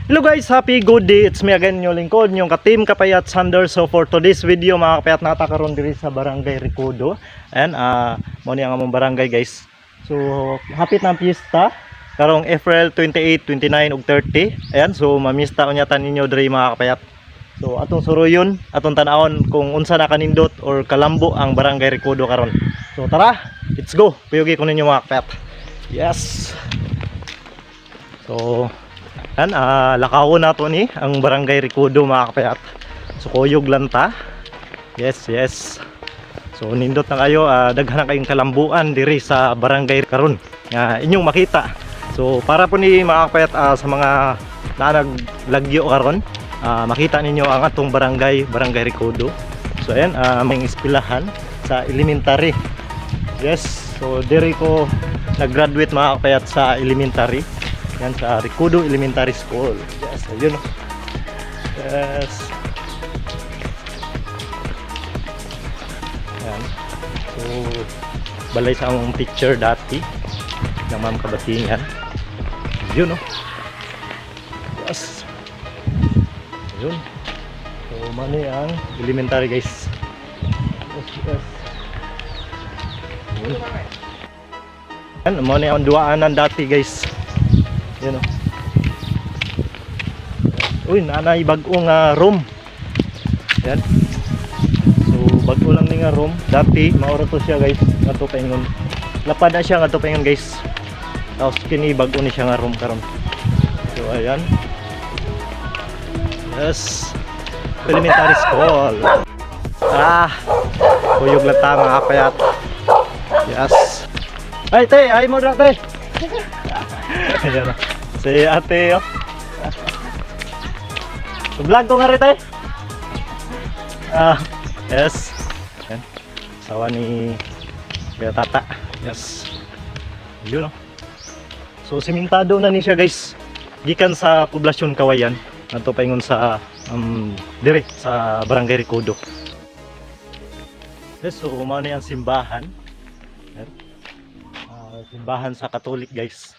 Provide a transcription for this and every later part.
Hello guys, happy good day. It's me again, yung lingkod, yung ka-team Kapayat Sander. So for today's video, mga kapayat, natakaroon diri sa Barangay Recodo. And mo ni ang among barangay guys. So hapit na ang piyesta karong April 28, 29 ug 30. Ayan, so mamista unyatan ninyo diri mga kapayat. So atong suruyon, atong tan-awon kung unsa na kanindot or kalambo ang Barangay Recodo karon. So tara, let's go. Puyugi ko ninyo mga kapayat. Yes. So lakawon nato ni ang Barangay Recodo mga kapayat. So kuyog lang ta. Yes. So nindot na kayo, daghan na kayong kalambuan diri sa barangay karon nga inyong makita. So para po ni mga kapayat, sa mga naglagyo karon, makita ninyo ang atong Barangay Recodo. So ayan, may eskwelahan sa elementary. Yes, so diri ko nag-graduate mga kapayat sa elementary. Yan sa Recodo Elementary School. Yes, ayun. Yes. Yan. So, balay sa among teacher dati ng Ma'am Kabatingan. Yun, no? Yes. Ayun. So, mani ang elementary, guys. Yes. Ayun. Yan, mani ang duaanan dati, guys. Yan o. Uy, nanay bagong room. Yan. So bago lang ni nga room. Dati mauro to siya guys. Ngato paingon. Lapad na siya ngato paingon guys. Tapos kini bago ni siya nga room karon. So ayan. Yes. Elementary school. Kuyog lang ta mga kapayat. Yes. Ay te, ay mo dra te. Ayan, si ate, oh. Vlog ko nga rin tayo. Yes. Ayan. Sawa ni Kuya Tata. Yes. Yun, oh. So simentado na ni siya guys. Gikan sa poblasyon Kawayan. Nato paingon sa dire sa Barangay Recodo. Yes, so umano yung simbahan. Ayan. Simbahan sa Katolik guys.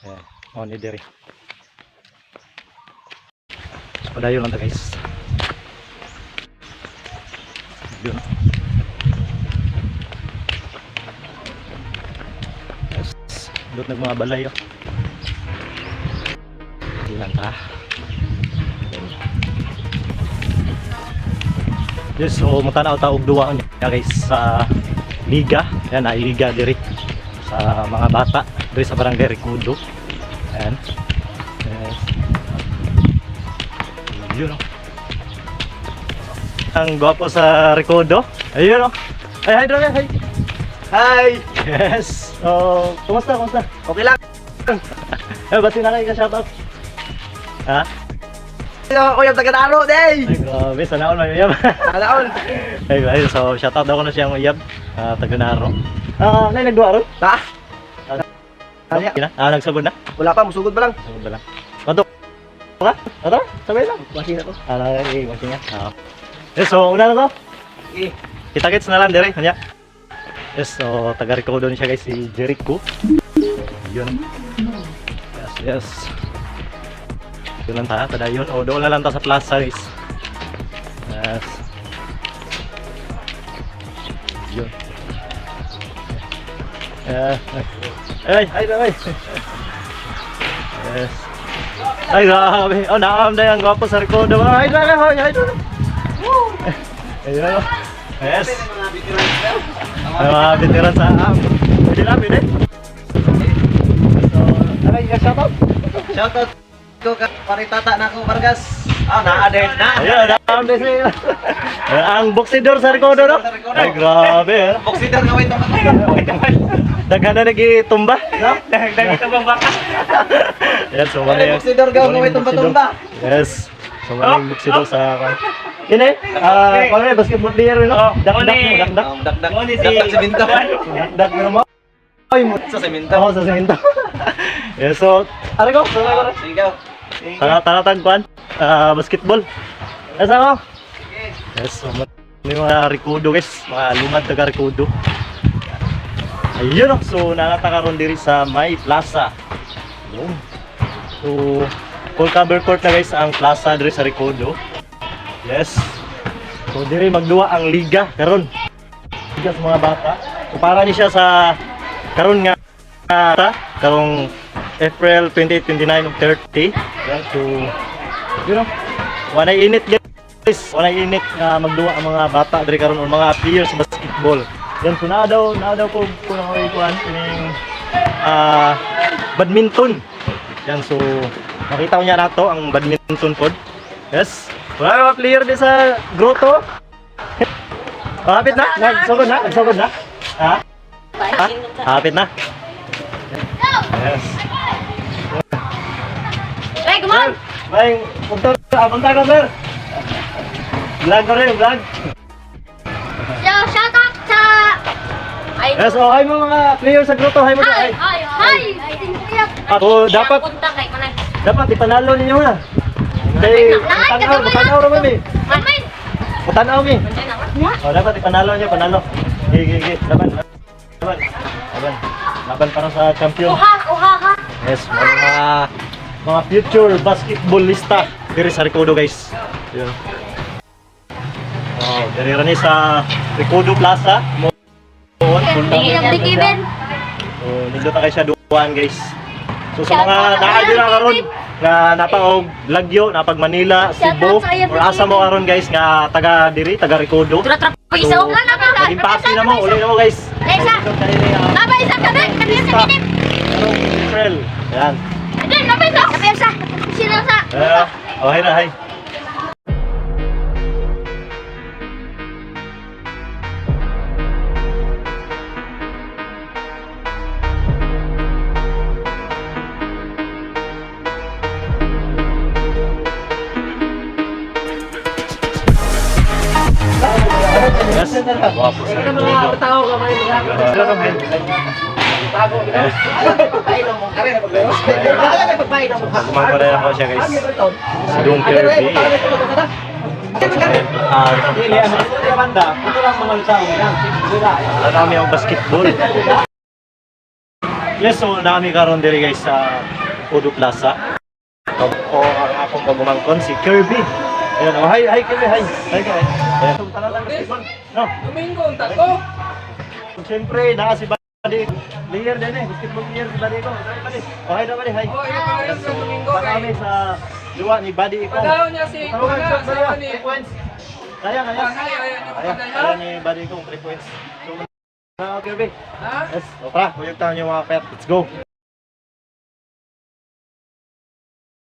Ayan, ni diri. Padayon lang ta guys. Yun. Yes. Doon nag mga balay oh. Lang ta. Yes, so mutanaw ta og duwa niya guys sa liga. Ayan, ay liga diri sa mga bata diri sa Barangay Recodo. Ayan. Yes. Yun o. Ang gwapo sa Recodo. Ayun o. Ay, hi Drome. Hi. Hi. Yes. So, kumusta? Okay lang. Bati na kayo ka shoutout. Ha? Ako yung taga-taro, day! Ay, grabe. Sana all may uyab. Alaon! Ay, so shoutout daw ko na siyang uyab. Taga-Naro. Nay, nagduwa ron? Ta? Kanya? Nagsagod na? Wala pa, musugod pa lang. Nagsagod ba lang? Kanto? Ka? Ato? Sabay lang. Masin ako. Masin nga. Yes, so una na to. Okay. Kita-kits na lang dire. Kanya. Yes, so taga-Recodo siya guys, si Jericho. Yun. Yes. Yun lang ta, padayon. O, doon na lang ta sa plaza guys. Yes. Yun. Ay. Yes. Ay, grabe. Oh, naam na yung gwapo sa Recodo. Ay, ay. Ayun. Yes. Ay, mga veteran sa pwede lang, pwede. So, ano yung shoutout? Shoutout ko ka paritata na ako, Vargas. Na-adert na. Ayun, naam din siya. Ang boksidor sa Recodo, no? Ay, grabe. Boxidor nga, wait naman. Daghan na nagitumba. Nagitumbang baka. Yes, so mali. Boxidor gaw nga, wait tumba-tumba. Yes. So mali boksidor sa Kini, kung basketball player no? Dakdak. Dakdak si Binto. Dakdak mo. Ay mo Sa semento. ako sa semento. Yes, so ano ko? Sigaw. Tanatagpuan. Basketball. Yes, ako. Yes, so may mga Recodo guys, mga lumad taga Recodo. Ayun, so nanatakaroon diri sa May Plaza. Yun. So full cover court na guys ang plaza diri sa Recodo. Yes. So diri magduwa ang liga karon. Liga sa mga bata. So para ni siya sa karon nga karong April 28, 29, 30. Yeah, so you know, wanay init guys. Wanay init nga magduwa ang mga bata diri karon or mga players sa basketball. Yan so na daw ko kuno ikuan kining badminton. Yan so makita ko niya nato ang badminton pod. Yes. Wala mga player din sa grotto. Hapit na. Nagsugod na. Ha? Hapit na. Yes. Hey, come on! Bye. Punta ka, sir. Vlog ko rin, vlog. So, shout out sa... Ay, Yes, oh, hi mo mga player sa grotto. Hi mo na. Hi! Hi! Ako, dapat Punta kay Manay. ipanalo ninyo na. Kay, matanaw naman eh. Manay! Matanaw mi. Oh, dapat ipanalo niyo, panalo. Gigi. Laban para sa champion. Uha! Yes, mga future basketballista diri sa Recodo guys. Yeah. Oh, diri ra ni sa Recodo Plaza. Tingin ang bigibin. Oh, nindot na kay siya duwan guys. So sa mga naadyo na karon nga napag Lagyo, napag Manila, Cebu, or asa mo karon guys nga taga Recodo. Tura-tura isa So, na lang. maging pasi na mo, uli na mo guys. Isa. Labay isa ka din. Kami sa kinip. April. Yan. Ayun, labay isa. Labay isa. Sino sa? Oh, hi na, hi. Yes. Wapo sa Recodo. Tao ka may Kumang pa rin ako siya guys. Si Dong Kirby. Marami ang basketball. Yes, so nami karon diri guys sa Recodo Plaza. Ako ang akong pagumangkon si Kirby. Ayan, oh, hi Kirby, hi. Hi Kirby. Ayan, tala lang basketball. No. Domingo, ang tako. Siyempre, naka si Buddy. Player din eh, basketball player si Buddy ko. Oh, hi na Buddy, hi. Oh, iya pa rin sa Domingo. Kami sa luwa ni Buddy ko. Padaw niya si Tawagan Kuna, siya, sa Buddy, ni. 3 points. Kaya. Kaya niyo Kaya padaw. ni Buddy ko 3 points. So, Kirby. Ha? Yes, o tara, kuyog tayo yung mga pet. Let's go.